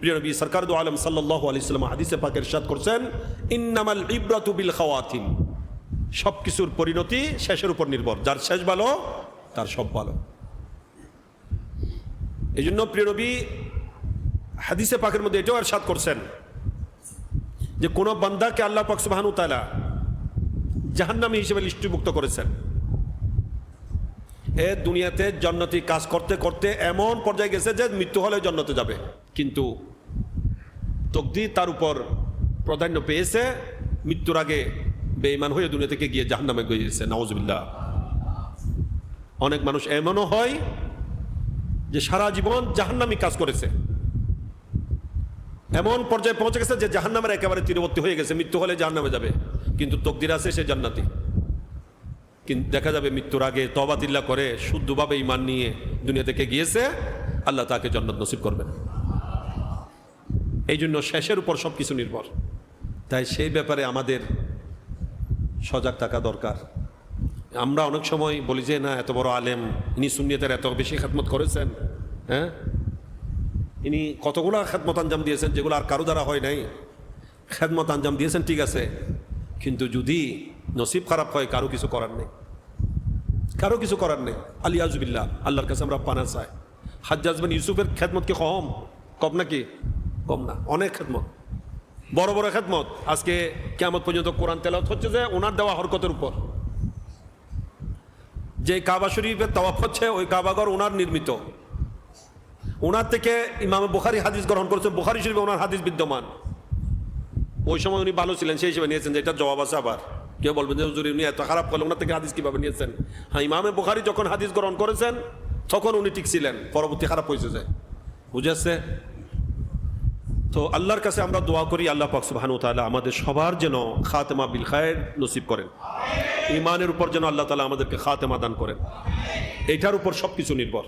প্রিয় নবী সরকার দু আলম সাল্লাল্লাহু আলাইহি ওয়াসাল্লাম হাদিসে পাকে ইরশাদ করছেন, ইন্নামাল ইবরাতু বিল খাওয়াতিম, সব কিছুর পরিণতি শেষের উপর নির্ভর, যার শেষ ভালো তার সব ভালো। এই জন্য প্রিয় নবী হাদিসে পাকের মধ্যে এটাও ইরশাদ করছেন যে কোন বান্দাকে আল্লাহ পাক সুবহানাহু ওয়া তাআলা জাহান্নামী হিসেবে লিস্টিভুক্ত করেছেন, এ দুনিয়াতে জান্নাতি কাজ করতে করতে এমন পর্যায়ে গেছে যে মৃত্যু হলে জান্নাতে যাবে, কিন্তু তাকদীর তার উপর প্রাধান্য পেয়েছে, মৃত্যুর আগে বেঈমান হয়ে দুনিয়া থেকে গিয়ে জাহান্নামে গিয়েছে, নাউজুবিল্লাহ। অনেক মানুষ এমনও হয় যে সারা জীবন জাহান্নামী কাজ করেছে, এমন পর্যায়ে পৌঁছে গেছে যে জাহান্নামের একেবারে তীরবর্তী হয়ে গেছে, মৃত্যু হলে জাহান্নামে যাবে, কিন্তু তাকদীর আছে সে জান্নাতি। কিন্তু দেখা যাবে মৃত্যুর আগে তওবাতিল্লাহ করে শুদ্ধভাবে ঈমান নিয়ে দুনিয়া থেকে গিয়েছে, আল্লাহ তাকে জান্নাত নসিব করবেন। এই জন্য শেষের উপর সব কিছু নির্ভর। তাই সেই ব্যাপারে আমাদের সজাগ থাকা দরকার। আমরা অনেক সময় বলি যে না, এত বড় আলেম, ইনি সুন্নিয়তের এত বেশি খেদমত করেছেন, হ্যাঁ, ইনি কতগুলো খেদমত আঞ্জাম দিয়েছেন যেগুলো আর কারো দ্বারা হয় নাই। খেদমত আঞ্জাম দিয়েছেন ঠিক আছে, কিন্তু যদি নসিব খারাপ হয় কারো কিছু করার নেই, কারো কিছু করার নেই। আলিয়াজুবিল্লাহ, আল্লাহর কাছে আমরা পানা চাই। হাজ্জাজ বিন ইউসুফের খেদমত কি কম নাকি? কম না, অনেক খেদমত, বড় বড় খেদমত। আজকে কিয়ামত পর্যন্ত কোরআন তেলাওয়াত হচ্ছে যে ওনার দেওয়া হরকতের উপর। যে কাবা শরীফের তাওয়াফ হচ্ছে, ওই কাবাঘর ওনার নির্মিত, ওনার থেকে ইমাম বুখারী হাদিস গ্রহণ করেছেন, বুখারী শরীফে ওনার হাদিস বিদ্যমান। ওই সময় উনি ভালো ছিলেন, সেই হিসেবে নিয়েছেন যে এটা জবাব আছে। আবার কেউ বলবেন যে হুজুর উনি এত খারাপ করলেন, ওনার থেকে হাদিস কিভাবে নিয়েছেন? হ্যাঁ, ইমামে বুখারী যখন হাদিস গ্রহণ করেছেন তখন উনি ঠিক ছিলেন, পরবর্তী খারাপ হয়েছে যায়, বুঝেছে? তো আল্লাহর কাছে আমরা দোয়া করি, আল্লাহ পাক সুবহানাহু ওয়া তাআলা আমাদের সবার যেন খাতেমা বিল খায়ের নসিব করেন, ইমানের উপর যেন আল্লাহ তাআলা আমাদেরকে খাতেমা দান করেন। এটার উপর সব কিছু নির্ভর।